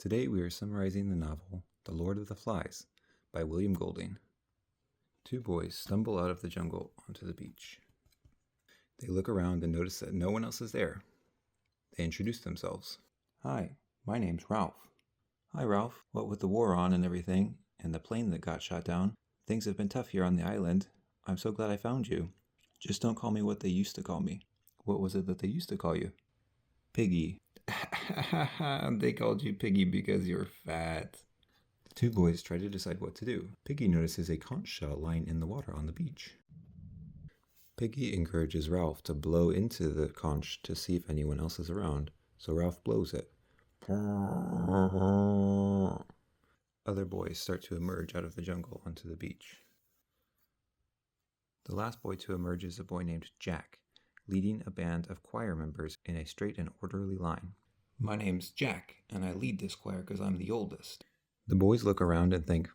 Today we are summarizing the novel The Lord of the Flies by William Golding. Two boys stumble out of the jungle onto the beach. They look around and notice that no one else is there. They introduce themselves. Hi, my name's Ralph. Hi, Ralph. What with the war on and everything, and the plane that got shot down, things have been tough here on the island. I'm so glad I found you. Just don't call me what they used to call me. What was it that they used to call you? Piggy. They called you Piggy because you're fat. The two boys try to decide what to do. Piggy notices a conch shell lying in the water on the beach. Piggy encourages Ralph to blow into the conch to see if anyone else is around, so Ralph blows it. Other boys start to emerge out of the jungle onto the beach. The last boy to emerge is a boy named Jack, leading a band of choir members in a straight and orderly line. My name's Jack, and I lead this choir because I'm the oldest. The boys look around and think,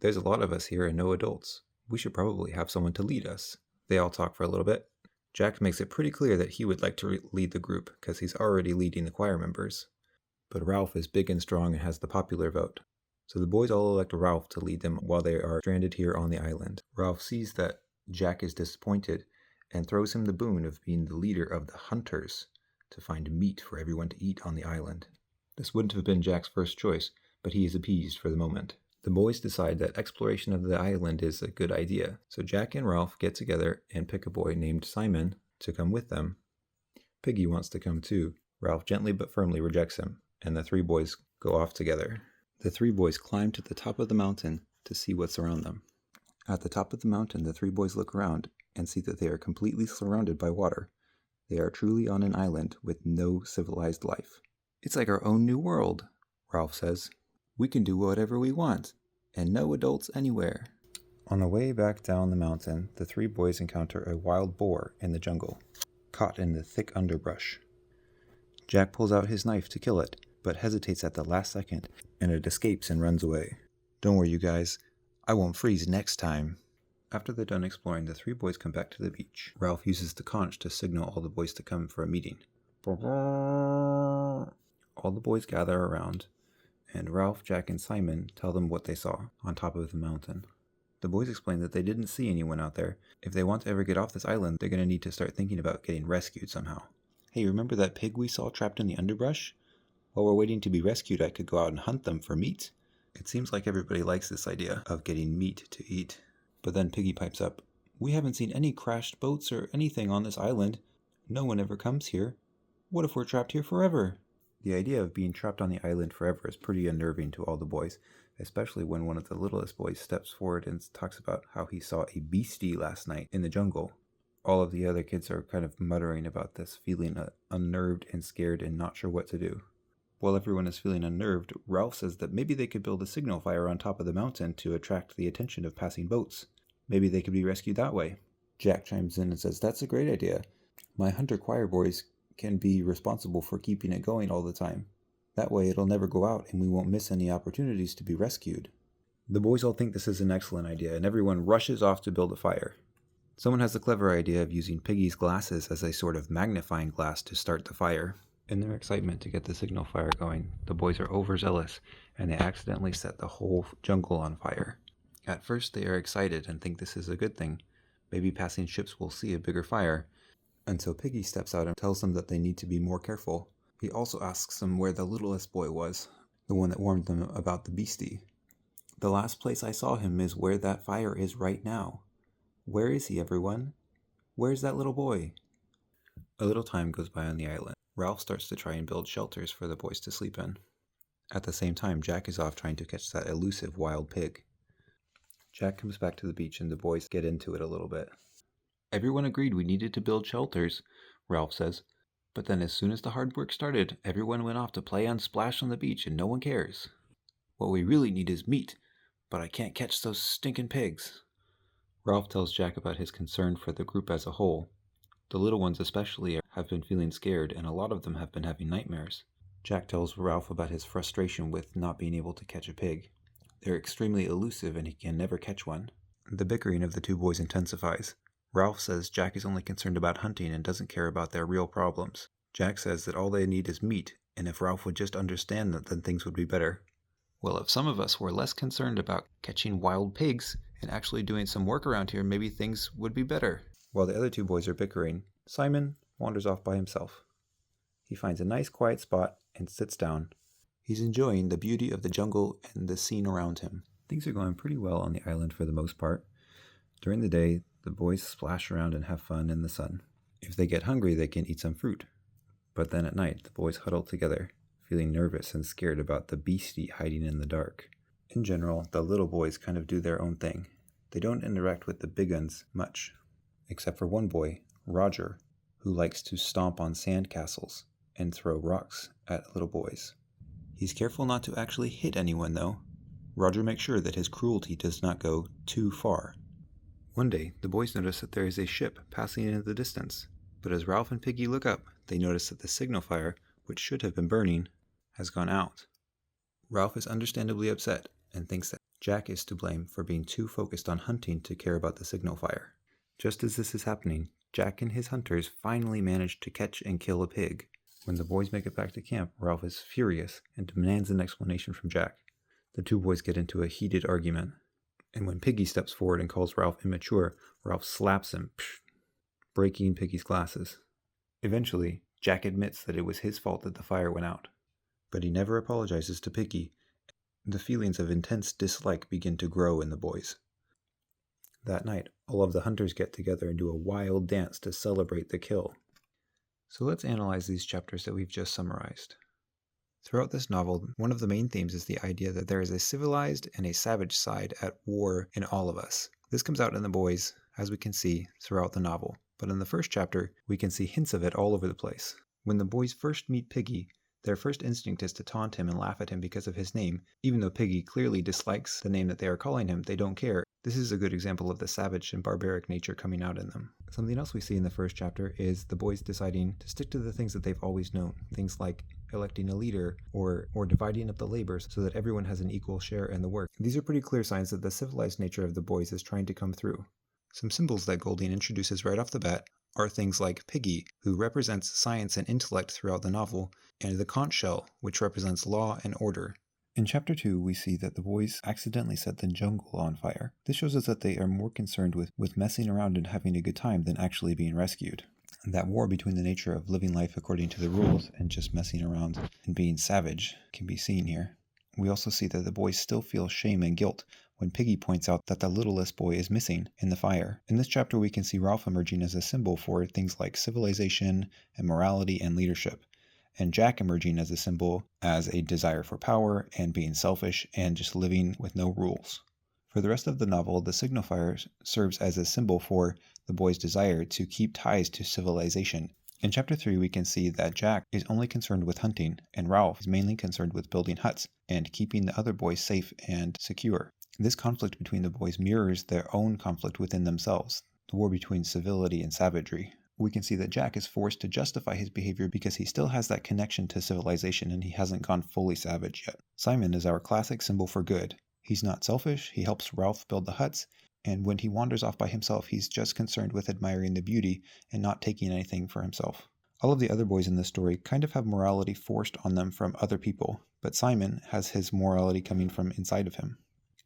there's a lot of us here and no adults. We should probably have someone to lead us. They all talk for a little bit. Jack makes it pretty clear that he would like to lead the group because he's already leading the choir members. But Ralph is big and strong and has the popular vote. So the boys all elect Ralph to lead them while they are stranded here on the island. Ralph sees that Jack is disappointed and throws him the boon of being the leader of the hunters to find meat for everyone to eat on the island. This wouldn't have been Jack's first choice, but he is appeased for the moment. The boys decide that exploration of the island is a good idea, so Jack and Ralph get together and pick a boy named Simon to come with them. Piggy wants to come too. Ralph gently but firmly rejects him, and the three boys go off together. The three boys climb to the top of the mountain to see what's around them. At the top of the mountain, the three boys look around and see that they are completely surrounded by water. They are truly on an island with no civilized life. It's like our own new world, Ralph says. We can do whatever we want, and no adults anywhere. On the way back down the mountain, the three boys encounter a wild boar in the jungle, caught in the thick underbrush. Jack pulls out his knife to kill it, but hesitates at the last second, and it escapes and runs away. Don't worry, you guys. I won't freeze next time. After they're done exploring, the three boys come back to the beach. Ralph uses the conch to signal all the boys to come for a meeting. All the boys gather around, and Ralph, Jack, and Simon tell them what they saw on top of the mountain. The boys explain that they didn't see anyone out there. If they want to ever get off this island, they're going to need to start thinking about getting rescued somehow. Hey, remember that pig we saw trapped in the underbrush? While we're waiting to be rescued, I could go out and hunt them for meat. It seems like everybody likes this idea of getting meat to eat. But then Piggy pipes up, We haven't seen any crashed boats or anything on this island. No one ever comes here. What if we're trapped here forever? The idea of being trapped on the island forever is pretty unnerving to all the boys, especially when one of the littlest boys steps forward and talks about how he saw a beastie last night in the jungle. All of the other kids are kind of muttering about this, feeling unnerved and scared and not sure what to do. While everyone is feeling unnerved, Ralph says that maybe they could build a signal fire on top of the mountain to attract the attention of passing boats. Maybe they could be rescued that way. Jack chimes in and says, That's a great idea. My hunter choir boys can be responsible for keeping it going all the time. That way it'll never go out and we won't miss any opportunities to be rescued. The boys all think this is an excellent idea and everyone rushes off to build a fire. Someone has the clever idea of using Piggy's glasses as a sort of magnifying glass to start the fire. In their excitement to get the signal fire going, the boys are overzealous and they accidentally set the whole jungle on fire. At first they are excited and think this is a good thing. Maybe passing ships will see a bigger fire. Until Piggy steps out and tells them that they need to be more careful. He also asks them where the littlest boy was, the one that warned them about the beastie. The last place I saw him is where that fire is right now. Where is he, everyone? Where's that little boy? A little time goes by on the island. Ralph starts to try and build shelters for the boys to sleep in. At the same time, Jack is off trying to catch that elusive wild pig. Jack comes back to the beach and the boys get into it a little bit. Everyone agreed we needed to build shelters, Ralph says. But then as soon as the hard work started, everyone went off to play on Splash on the beach and no one cares. What we really need is meat, but I can't catch those stinking pigs. Ralph tells Jack about his concern for the group as a whole. The little ones especially have been feeling scared and a lot of them have been having nightmares. Jack tells Ralph about his frustration with not being able to catch a pig. They're extremely elusive and he can never catch one. The bickering of the two boys intensifies. Ralph says Jack is only concerned about hunting and doesn't care about their real problems. Jack says that all they need is meat And if Ralph would just understand that, then things would be better. Well, if some of us were less concerned about catching wild pigs and actually doing some work around here, maybe things would be better. While the other two boys are bickering, Simon wanders off by himself. He finds a nice quiet spot and sits down. He's enjoying the beauty of the jungle and the scene around him. Things are going pretty well on the island for the most part. During the day, the boys splash around and have fun in the sun. If they get hungry, they can eat some fruit. But then at night, the boys huddle together, feeling nervous and scared about the beastie hiding in the dark. In general, the little boys kind of do their own thing. They don't interact with the big uns much, except for one boy, Roger, who likes to stomp on sand castles and throw rocks at little boys. He's careful not to actually hit anyone, though. Roger makes sure that his cruelty does not go too far. One day, the boys notice that there is a ship passing in the distance, but as Ralph and Piggy look up, they notice that the signal fire, which should have been burning, has gone out. Ralph is understandably upset and thinks that Jack is to blame for being too focused on hunting to care about the signal fire. Just as this is happening, Jack and his hunters finally manage to catch and kill a pig. When the boys make it back to camp, Ralph is furious and demands an explanation from Jack. The two boys get into a heated argument, and when Piggy steps forward and calls Ralph immature, Ralph slaps him, breaking Piggy's glasses. Eventually, Jack admits that it was his fault that the fire went out, but he never apologizes to Piggy. The feelings of intense dislike begin to grow in the boys. That night, all of the hunters get together and do a wild dance to celebrate the kill. So let's analyze these chapters that we've just summarized. Throughout this novel, one of the main themes is the idea that there is a civilized and a savage side at war in all of us. This comes out in the boys, as we can see, throughout the novel. But in the first chapter, we can see hints of it all over the place. When the boys first meet Piggy, their first instinct is to taunt him and laugh at him because of his name. Even though Piggy clearly dislikes the name that they are calling him, they don't care. This is a good example of the savage and barbaric nature coming out in them. Something else we see in the first chapter is the boys deciding to stick to the things that they've always known. Things like electing a leader or dividing up the labors so that everyone has an equal share in the work. These are pretty clear signs that the civilized nature of the boys is trying to come through. Some symbols that Golding introduces right off the bat are things like Piggy, who represents science and intellect throughout the novel, and the conch shell, which represents law and order. In Chapter 2, we see that the boys accidentally set the jungle on fire. This shows us that they are more concerned with messing around and having a good time than actually being rescued. And that war between the nature of living life according to the rules and just messing around and being savage can be seen here. We also see that the boys still feel shame and guilt when Piggy points out that the littlest boy is missing in the fire. In this chapter, we can see Ralph emerging as a symbol for things like civilization and morality and leadership, and Jack emerging as a symbol as a desire for power and being selfish and just living with no rules. For the rest of the novel, the signal fire serves as a symbol for the boys' desire to keep ties to civilization. In Chapter 3, we can see that Jack is only concerned with hunting, and Ralph is mainly concerned with building huts and keeping the other boys safe and secure. This conflict between the boys mirrors their own conflict within themselves, the war between civility and savagery. We can see that Jack is forced to justify his behavior because he still has that connection to civilization and he hasn't gone fully savage yet. Simon is our classic symbol for good. He's not selfish, he helps Ralph build the huts, and when he wanders off by himself, he's just concerned with admiring the beauty and not taking anything for himself. All of the other boys in this story kind of have morality forced on them from other people, but Simon has his morality coming from inside of him.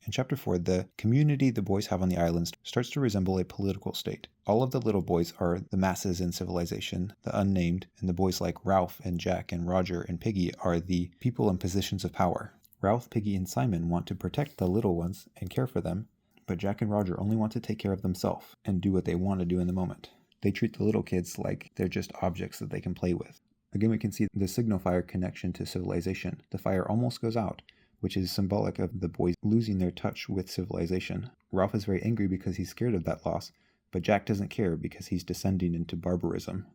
In Chapter 4, the community the boys have on the islands starts to resemble a political state. All of the little boys are the masses in civilization, the unnamed, and the boys like Ralph and Jack and Roger and Piggy are the people in positions of power. Ralph, Piggy, and Simon want to protect the little ones and care for them, but Jack and Roger only want to take care of themselves and do what they want to do in the moment. They treat the little kids like they're just objects that they can play with. Again, we can see the signal fire connection to civilization. The fire almost goes out, which is symbolic of the boys losing their touch with civilization. Ralph is very angry because he's scared of that loss, but Jack doesn't care because he's descending into barbarism.